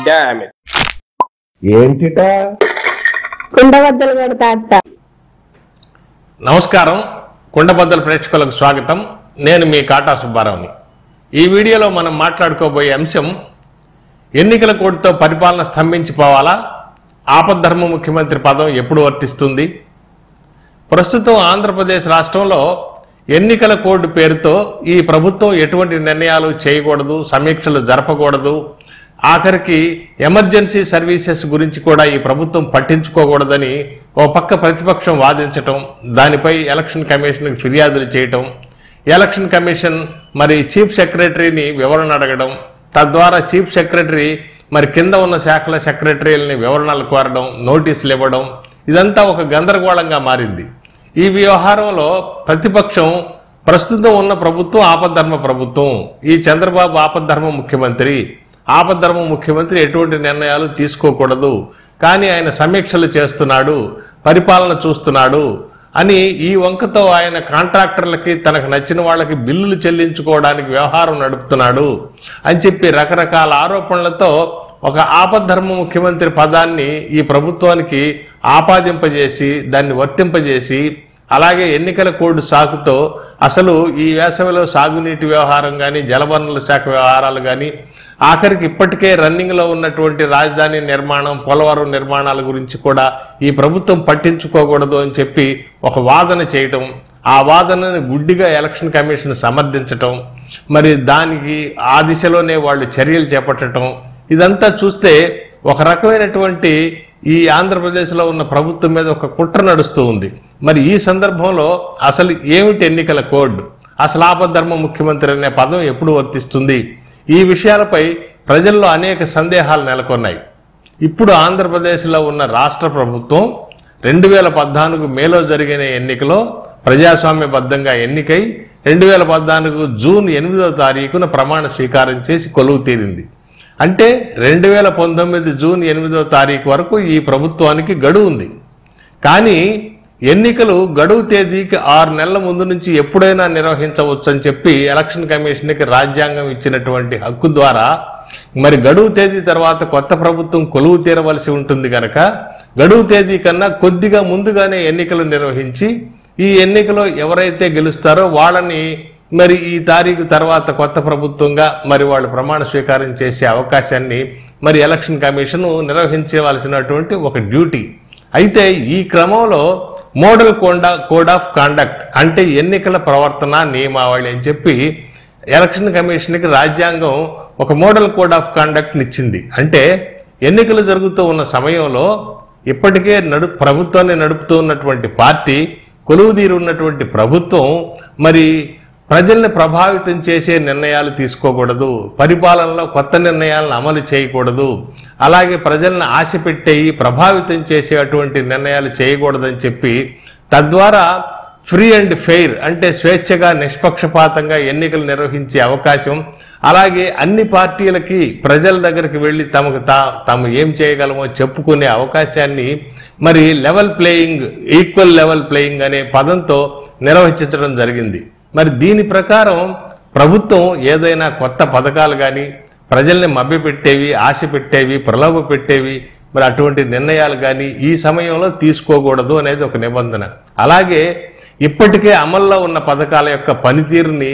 Damn it. ఏంటిట కుండబద్దలు కొడతా అత్త. నమస్కారం, కుండబద్దల ప్రేక్షకులకు స్వాగతం. నేను మీ కాటా సుబ్బారావుని. ఈ వీడియోలో మనం మాట్లాడుకోబోయే అంశం, ఎన్నికల కోడ్తో పరిపాలన స్తంభించిపోవాలా, ఆపద్ధర్మ ముఖ్యమంత్రి పదం ఎప్పుడు వర్తిస్తుంది? ప్రస్తుతం ఆంధ్రప్రదేశ్ రాష్ట్రంలో ఎన్నికల కోడ్ పేరుతో ఈ ప్రభుత్వం ఎటువంటి నిర్ణయాలు చేయకూడదు, సమీక్షలు జరపకూడదు, ఆఖరికి ఎమర్జెన్సీ సర్వీసెస్ గురించి కూడా ఈ ప్రభుత్వం పట్టించుకోకూడదని ఓ పక్క ప్రతిపక్షం వాదించటం, దానిపై ఎలక్షన్ కమిషన్కి ఫిర్యాదులు చేయటం, ఎలక్షన్ కమిషన్ మరి చీఫ్ సెక్రటరీని వివరణ అడగడం, తద్వారా చీఫ్ సెక్రటరీ మరి కింద ఉన్న శాఖల సెక్రటరీలని వివరణలు కోరడం, నోటీసులు ఇవ్వడం, ఇదంతా ఒక గందరగోళంగా మారింది. ఈ వ్యవహారంలో ప్రతిపక్షం ప్రస్తుతం ఉన్న ప్రభుత్వం ఆపద్ధర్మ ప్రభుత్వం, ఈ చంద్రబాబు ఆపద్ధర్మ ముఖ్యమంత్రి ఎటువంటి నిర్ణయాలు తీసుకోకూడదు, కానీ ఆయన సమీక్షలు చేస్తున్నాడు, పరిపాలన చూస్తున్నాడు అని ఈ వంకతో ఆయన కాంట్రాక్టర్లకి తనకు నచ్చిన వాళ్ళకి బిల్లులు చెల్లించుకోవడానికి వ్యవహారం నడుపుతున్నాడు అని చెప్పి రకరకాల ఆరోపణలతో ఒక ఆపద్ధర్మ ముఖ్యమంత్రి పదాన్ని ఈ ప్రభుత్వానికి ఆపాదింపజేసి దాన్ని వర్తింపజేసి, అలాగే ఎన్నికల కోడ్ సాకుతో అసలు ఈ వేసవిలో సాగునీటి వ్యవహారం కానీ, జలవనరుల శాఖ వ్యవహారాలు కానీ, ఆఖరికి ఇప్పటికే రన్నింగ్లో ఉన్నటువంటి రాజధాని నిర్మాణం, పోలవరం నిర్మాణాల గురించి కూడా ఈ ప్రభుత్వం పట్టించుకోకూడదు అని చెప్పి ఒక వాదన చేయటం, ఆ వాదనని గుడ్డిగా ఎలక్షన్ కమిషన్ సమర్థించటం, మరి దానికి ఆ దిశలోనే వాళ్ళు చర్యలు చేపట్టడం, ఇదంతా చూస్తే ఒక రకమైనటువంటి ఈ ఆంధ్రప్రదేశ్లో ఉన్న ప్రభుత్వం మీద ఒక కుట్ర నడుస్తూ ఉంది. మరి ఈ సందర్భంలో అసలు ఏమిటి ఎన్నికల కోడ్, అసలు ఆపద్ధర్మ ముఖ్యమంత్రి అనే పదం ఎప్పుడు వర్తిస్తుంది, ఈ విషయాలపై ప్రజల్లో అనేక సందేహాలు నెలకొన్నాయి. ఇప్పుడు ఆంధ్రప్రదేశ్లో ఉన్న రాష్ట్ర ప్రభుత్వం 2014 మేలో జరిగిన ఎన్నికలో ప్రజాస్వామ్యబద్ధంగా ఎన్నికై 2014 జూన్ 8వ తారీఖున ప్రమాణ స్వీకారం చేసి కొలువు తీరింది. అంటే 2019 జూన్ 8వ తారీఖు వరకు ఈ ప్రభుత్వానికి గడువు ఉంది. కానీ ఎన్నికలు గడువు తేదీకి 6 నెలల ముందు నుంచి ఎప్పుడైనా నిర్వహించవచ్చు అని చెప్పి ఎలక్షన్ కమిషన్కి రాజ్యాంగం ఇచ్చినటువంటి హక్కు ద్వారా మరి గడువు తేదీ తర్వాత కొత్త ప్రభుత్వం కొలువు తీరవలసి ఉంటుంది కనుక గడువు తేదీ కన్నా కొద్దిగా ముందుగానే ఎన్నికలు నిర్వహించి ఈ ఎన్నికలో ఎవరైతే గెలుస్తారో వాళ్ళని మరి ఈ తారీఖు తర్వాత కొత్త ప్రభుత్వంగా మరి వాళ్ళు ప్రమాణ స్వీకారం చేసే అవకాశాన్ని మరి ఎలక్షన్ కమిషన్ నిర్వహించవలసినటువంటి ఒక డ్యూటీ. అయితే ఈ క్రమంలో మోడల్ కోడ్ ఆఫ్ కాండక్ట్ అంటే ఎన్నికల ప్రవర్తన నియమావళి అని చెప్పి ఎలక్షన్ కమిషన్కి రాజ్యాంగం ఒక మోడల్ కోడ్ ఆఫ్ కాండక్ట్ని ఇచ్చింది. అంటే ఎన్నికలు జరుగుతూ ఉన్న సమయంలో ఇప్పటికే ప్రభుత్వాన్ని నడుపుతూ ఉన్నటువంటి పార్టీ, కొలువుదీరు ఉన్నటువంటి ప్రభుత్వం మరి ప్రజల్ని ప్రభావితం చేసే నిర్ణయాలు తీసుకోకూడదు, పరిపాలనలో కొత్త నిర్ణయాలను అమలు చేయకూడదు, అలాగే ప్రజల్ని ఆశ పెట్టేయి ప్రభావితం చేసే అటువంటి నిర్ణయాలు చేయకూడదని చెప్పి తద్వారా ఫ్రీ అండ్ ఫెయిర్ అంటే స్వేచ్ఛగా నిష్పక్షపాతంగా ఎన్నికలు నిర్వహించే అవకాశం, అలాగే అన్ని పార్టీలకి ప్రజల దగ్గరికి వెళ్ళి తాము ఏం చేయగలమో చెప్పుకునే అవకాశాన్ని మరి ఈక్వల్ లెవెల్ ప్లేయింగ్ అనే పదంతో నిర్వహించడం జరిగింది. మరి దీని ప్రకారం ప్రభుత్వం ఏదైనా కొత్త పథకాలు కానీ, ప్రజల్ని మభ్యపెట్టేవి, ఆశ పెట్టేవి, ప్రలోభ పెట్టేవి మరి అటువంటి నిర్ణయాలు కానీ ఈ సమయంలో తీసుకోకూడదు అనేది ఒక నిబంధన. అలాగే ఇప్పటికే అమల్లో ఉన్న పథకాల యొక్క పనితీరుని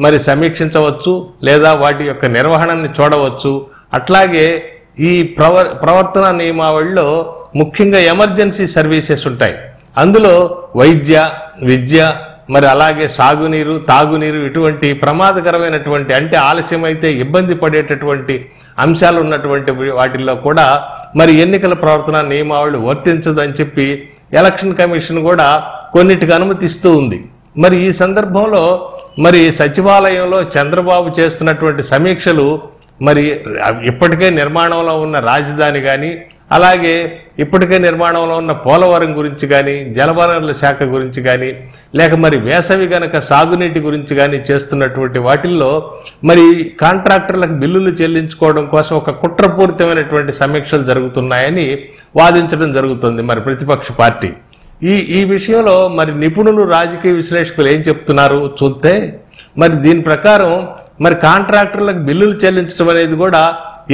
మరి సమీక్షించవచ్చు, లేదా వాటి యొక్క నిర్వహణని చూడవచ్చు. అట్లాగే ఈ ప్రవర్తన నియమావళిలో ముఖ్యంగా ఎమర్జెన్సీ సర్వీసెస్ ఉంటాయి. అందులో వైద్య, విద్య, మరి అలాగే సాగునీరు, తాగునీరు, ఇటువంటి ప్రమాదకరమైనటువంటి అంటే ఆలస్యమైతే ఇబ్బంది పడేటటువంటి అంశాలు ఉన్నటువంటి వాటిల్లో కూడా మరి ఎన్నికల ప్రవర్తన నియమావళి వర్తించదు అని చెప్పి ఎలక్షన్ కమిషన్ కూడా కొన్నిటికి అనుమతిస్తూ ఉంది. మరి ఈ సందర్భంలో మరి సచివాలయంలో చంద్రబాబు చేస్తున్నటువంటి సమీక్షలు మరి ఇప్పటికే నిర్మాణంలో ఉన్న రాజధాని కానీ, అలాగే ఇప్పటికే నిర్మాణంలో ఉన్న పోలవరం గురించి కానీ, జలవనరుల శాఖ గురించి కానీ, లేక మరి వేసవి గనక సాగునీటి గురించి కానీ చేస్తున్నటువంటి వాటిల్లో మరి కాంట్రాక్టర్లకు బిల్లులు చెల్లించుకోవడం కోసం ఒక కుట్రపూరితమైనటువంటి సమీక్షలు జరుగుతున్నాయని వాదించడం జరుగుతుంది మరి ప్రతిపక్ష పార్టీ. ఈ విషయంలో మరి నిపుణులు, రాజకీయ విశ్లేషకులు ఏం చెప్తున్నారు చూస్తే మరి దీని ప్రకారం మరి కాంట్రాక్టర్లకు బిల్లులు చెల్లించడం అనేది కూడా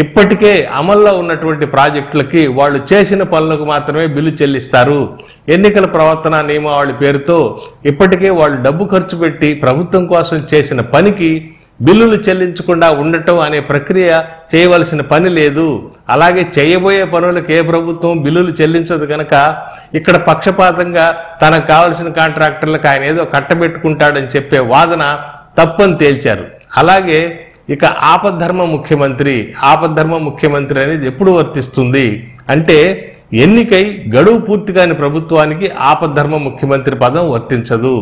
ఇప్పటికే అమల్లో ఉన్నటువంటి ప్రాజెక్టులకి వాళ్ళు చేసిన పనులకు మాత్రమే బిల్లు చెల్లిస్తారు. ఎన్నికల ప్రవర్తన నియమావళి పేరుతో ఇప్పటికే వాళ్ళు డబ్బు ఖర్చు పెట్టి ప్రభుత్వం కోసం చేసిన పనికి బిల్లులు చెల్లించకుండా ఉండటం అనే ప్రక్రియ చేయవలసిన పని లేదు. అలాగే చేయబోయే పనులకు ఏ ప్రభుత్వం బిల్లులు చెల్లించదు కనుక ఇక్కడ పక్షపాతంగా తనకు కావలసిన కాంట్రాక్టర్లకు ఆయన ఏదో కట్టబెట్టుకుంటాడని చెప్పే వాదన తప్పని తేల్చారు. అలాగే ఇక ఆపద్ధర్మ ముఖ్యమంత్రి అనేది ఎప్పుడు వర్తిస్తుంది అంటే ఎన్నికై గడువు పూర్తి కాని ప్రభుత్వానికి ఆపద్ధర్మ ముఖ్యమంత్రి పదం వర్తించదు.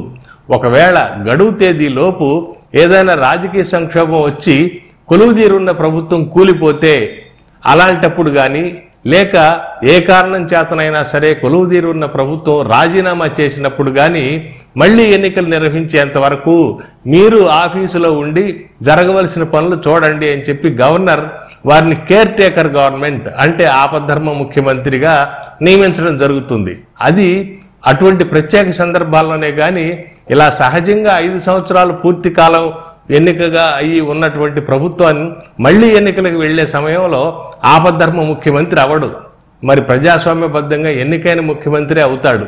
ఒకవేళ గడువు తేదీ లోపు ఏదైనా రాజకీయ సంక్షోభం వచ్చి కొలువుదీరున్న ప్రభుత్వం కూలిపోతే అలాంటప్పుడు కానీ లేక ఏ కారణం చేతనైనా సరే కొలువుదీరున్న ప్రభుత్వం రాజీనామా చేసినప్పుడు కానీ మళ్ళీ ఎన్నికలు నిర్వహించేంత వరకు మీరు ఆఫీసులో ఉండి జరగవలసిన పనులు చూడండి అని చెప్పి గవర్నర్ వారిని కేర్ టేకర్ గవర్నమెంట్ అంటే ఆపద్ధర్మ ముఖ్యమంత్రిగా నియమించడం జరుగుతుంది. అది అటువంటి ప్రత్యేక సందర్భాల్లోనే కానీ ఇలా సహజంగా 5 సంవత్సరాలు పూర్తి కాలం ఎన్నికగా అయ్యి ఉన్నటువంటి ప్రభుత్వాన్ని మళ్లీ ఎన్నికలకు వెళ్లే సమయంలో ఆపద్ధర్మ ముఖ్యమంత్రి అవడు. మరి ప్రజాస్వామ్యబద్ధంగా ఎన్నికైన ముఖ్యమంత్రి అవుతాడు.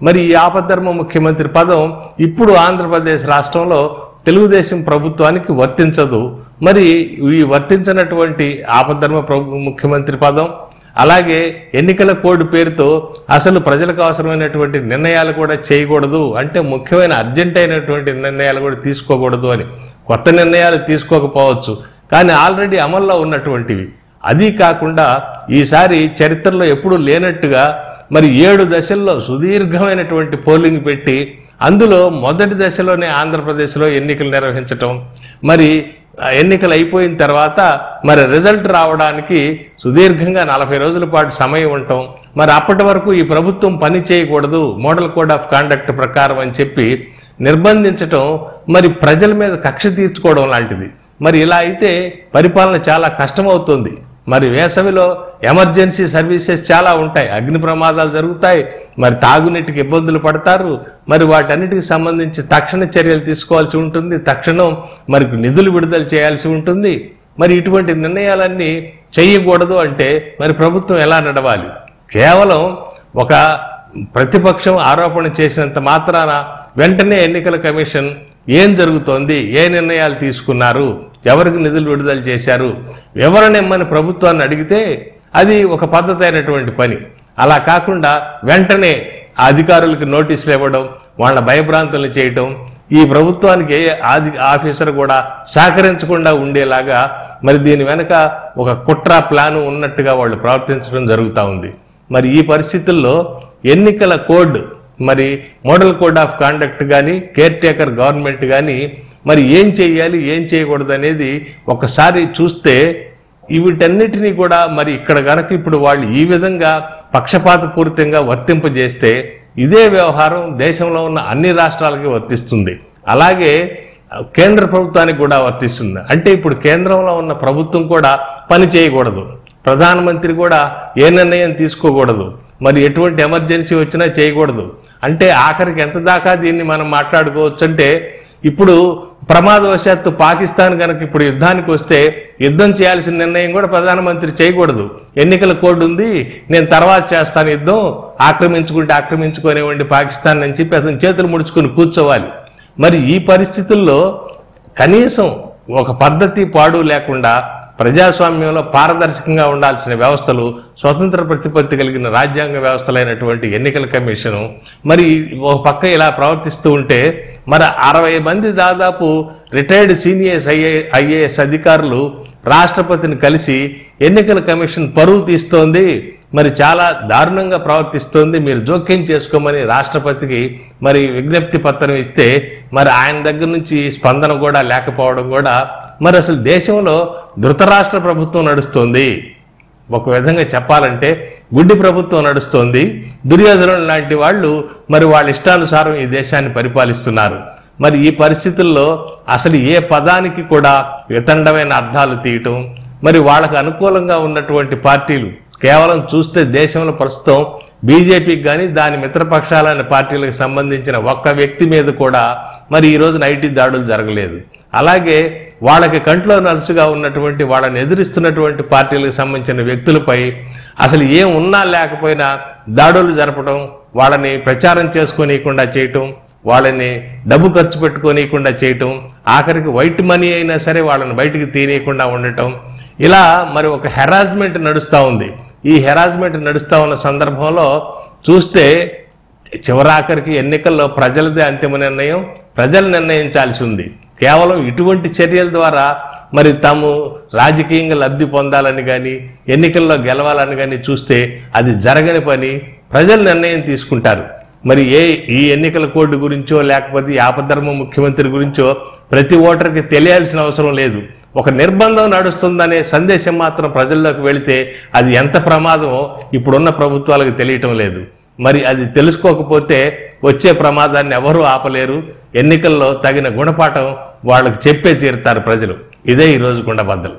మరి ఈ ఆపద్ధర్మ ముఖ్యమంత్రి పదం ఇప్పుడు ఆంధ్రప్రదేశ్ రాష్ట్రంలో తెలుగుదేశం ప్రభుత్వానికి వర్తించదు. మరి ఈ వర్తించినటువంటి ఆపద్ధర్మ ముఖ్యమంత్రి పదం అలాగే ఎన్నికల కోడ్ పేరుతో అసలు ప్రజలకు అవసరమైనటువంటి నిర్ణయాలు కూడా చేయకూడదు అంటే ముఖ్యమైన అర్జెంట్ అయినటువంటి నిర్ణయాలు కూడా తీసుకోకూడదు అని. కొత్త నిర్ణయాలు తీసుకోకపోవచ్చు కానీ ఆల్రెడీ అమల్లో ఉన్నటువంటివి. అది కాకుండా ఈసారి చరిత్రలో ఎప్పుడూ లేనట్టుగా మరి 7 దశల్లో సుదీర్ఘమైనటువంటి పోలింగ్ పెట్టి అందులో మొదటి దశలోనే ఆంధ్రప్రదేశ్లో ఎన్నికలు నిర్వహించటం, మరి ఎన్నికలు అయిపోయిన తర్వాత మరి రిజల్ట్ రావడానికి సుదీర్ఘంగా 40 రోజుల పాటు సమయం ఉండటం, మరి అప్పటి వరకు ఈ ప్రభుత్వం పని చేయకూడదు మోడల్ కోడ్ ఆఫ్ కాండక్ట్ ప్రకారం అని చెప్పి నిర్బంధించటం మరి ప్రజల మీద కక్ష తీర్చుకోవడం లాంటిది. మరి ఇలా అయితే పరిపాలన చాలా కష్టమవుతుంది. మరి వేసవిలో ఎమర్జెన్సీ సర్వీసెస్ చాలా ఉంటాయి, అగ్ని ప్రమాదాలు జరుగుతాయి, మరి తాగునీటికి ఇబ్బందులు పడతారు, మరి వాటన్నిటికి సంబంధించి తక్షణ చర్యలు తీసుకోవాల్సి ఉంటుంది, తక్షణం మరి నిధులు విడుదల చేయాల్సి ఉంటుంది. మరి ఇటువంటి నిర్ణయాలన్నీ చేయకూడదు అంటే మరి ప్రభుత్వం ఎలా నడవాలి? కేవలం ఒక ప్రతిపక్షం ఆరోపణ చేసినంత మాత్రాన వెంటనే ఎన్నికల కమిషన్ ఏం జరుగుతోంది, ఏ నిర్ణయాలు తీసుకున్నారు, ఎవరికి నిధులు విడుదల చేశారు వివరణ ఇమ్మని ప్రభుత్వాన్ని అడిగితే అది ఒక పద్ధతి అయినటువంటి పని. అలా కాకుండా వెంటనే అధికారులకు నోటీసులు ఇవ్వడం, వాళ్ళ భయభ్రాంతులు చేయటం, ఈ ప్రభుత్వానికి ఏ ఆఫీసర్ కూడా సహకరించకుండా ఉండేలాగా మరి దీని వెనక ఒక కుట్ర ప్లాను ఉన్నట్టుగా వాళ్ళు ప్రవర్తించడం జరుగుతూ ఉంది. మరి ఈ పరిస్థితుల్లో ఎన్నికల కోడ్ మరి మోడల్ కోడ్ ఆఫ్ కాండక్ట్ కానీ కేర్ టేకర్ గవర్నమెంట్ కానీ మరి ఏం చేయాలి ఏం చేయకూడదు అనేది ఒకసారి చూస్తే వీటన్నిటినీ కూడా మరి ఇక్కడ కనుక ఇప్పుడు వాళ్ళు ఈ విధంగా పక్షపాతపూరితంగా వర్తింపజేస్తే ఇదే వ్యవహారం దేశంలో ఉన్న అన్ని రాష్ట్రాలకి వర్తిస్తుంది, అలాగే కేంద్ర ప్రభుత్వానికి కూడా వర్తిస్తుంది. అంటే ఇప్పుడు కేంద్రంలో ఉన్న ప్రభుత్వం కూడా పని చేయకూడదు, ప్రధానమంత్రి కూడా ఏ నిర్ణయం తీసుకోకూడదు, మరి ఎటువంటి ఎమర్జెన్సీ వచ్చినా చేయకూడదు. అంటే ఆఖరికి ఎంత దాకా దీన్ని మనం మాట్లాడుకోవచ్చు అంటే ఇప్పుడు ప్రమాదవశాత్తు పాకిస్తాన్ కనుక ఇప్పుడు యుద్ధానికి వస్తే యుద్ధం చేయాల్సిన నిర్ణయం కూడా ప్రధానమంత్రి చేయకూడదు. ఎన్నికల కోడ్ ఉంది, నేను తర్వాత చేస్తాను యుద్ధం, ఆక్రమించుకుంటే ఆక్రమించుకునేవ్వండి పాకిస్తాన్ అని చెప్పి అతను చేతులు ముడుచుకుని కూర్చోవాలి. మరి ఈ పరిస్థితుల్లో కనీసం ఒక పద్ధతి పాడు లేకుండా ప్రజాస్వామ్యంలో పారదర్శకంగా ఉండాల్సిన వ్యవస్థలు, స్వతంత్ర ప్రతిపత్తి కలిగిన రాజ్యాంగ వ్యవస్థలైనటువంటి ఎన్నికల కమిషను మరి ఒక పక్క ఇలా ప్రవర్తిస్తూ ఉంటే మరి 60 మంది దాదాపు రిటైర్డ్ సీనియర్ ఐఏఎస్ అధికారులు రాష్ట్రపతిని కలిసి ఎన్నికల కమిషన్ పరువు తీస్తోంది, మరి చాలా దారుణంగా ప్రవర్తిస్తోంది, మీరు జోక్యం చేసుకోమని రాష్ట్రపతికి మరి విజ్ఞప్తి పత్రం ఇస్తే మరి ఆయన దగ్గర నుంచి స్పందన కూడా లేకపోవడం కూడా మరి అసలు దేశంలో ధృతరాష్ట్ర ప్రభుత్వం నడుస్తోంది. ఒక విధంగా చెప్పాలంటే గుడ్డి ప్రభుత్వం నడుస్తోంది. దుర్యోధనుడు లాంటి వాళ్ళు మరి వాళ్ళ ఇష్టానుసారం ఈ దేశాన్ని పరిపాలిస్తున్నారు. మరి ఈ పరిస్థితుల్లో అసలు ఏ పదానికి కూడా వితండమైన అర్థాలు తీయటం, మరి వాళ్ళకు అనుకూలంగా ఉన్నటువంటి పార్టీలు కేవలం చూస్తే దేశంలో ప్రస్తుతం బీజేపీకి కానీ దాని మిత్రపక్షాలైన పార్టీలకు సంబంధించిన ఒక్క వ్యక్తి మీద కూడా మరి ఈ రోజున ఐటీ దాడులు జరగలేదు. అలాగే వాళ్ళకి కంట్లో నలుసుగా ఉన్నటువంటి వాళ్ళని ఎదిరిస్తున్నటువంటి పార్టీలకు సంబంధించిన వ్యక్తులపై అసలు ఏం ఉన్నా లేకపోయినా దాడులు జరపడం, వాళ్ళని ప్రచారం చేసుకోనీయకుండా చేయటం, వాళ్ళని డబ్బు ఖర్చు పెట్టుకోనీయకుండా చేయటం, ఆఖరికి వైట్ మనీ అయినా సరే వాళ్ళని బయటికి తీయనీయకుండా ఉండటం, ఇలా మరి ఒక హెరాస్మెంట్ నడుస్తూ ఉంది. ఈ హెరాస్మెంట్ నడుస్తూ ఉన్న సందర్భంలో చూస్తే చివరాఖరికి ఎన్నికల్లో ప్రజలదే అంతిమ నిర్ణయం, ప్రజలు నిర్ణయించాల్సి ఉంది. కేవలం ఇటువంటి చర్యల ద్వారా మరి తాము రాజకీయంగా లబ్ధి పొందాలని కానీ ఎన్నికల్లో గెలవాలని కానీ చూస్తే అది జరగని పని. ప్రజలు నిర్ణయం తీసుకుంటారు. మరి ఈ ఎన్నికల కోడ్ గురించో లేకపోతే ఈ ఆపద్ధర్మ ముఖ్యమంత్రి గురించో ప్రతి ఓటర్కి తెలియాల్సిన అవసరం లేదు. ఒక నిర్బంధం నడుస్తుందనే సందేశం మాత్రం ప్రజల్లోకి వెళితే అది ఎంత ప్రమాదమో ఇప్పుడున్న ప్రభుత్వాలకు తెలియటం లేదు. మరి అది తెలుసుకోకపోతే వచ్చే ప్రమాదాన్ని ఎవరూ ఆపలేరు. ఎన్నికల్లో తగిన గుణపాఠం వాళ్ళకు చెప్పే తీరుతారు ప్రజలు. ఇదే ఈరోజు కుండబద్దలు.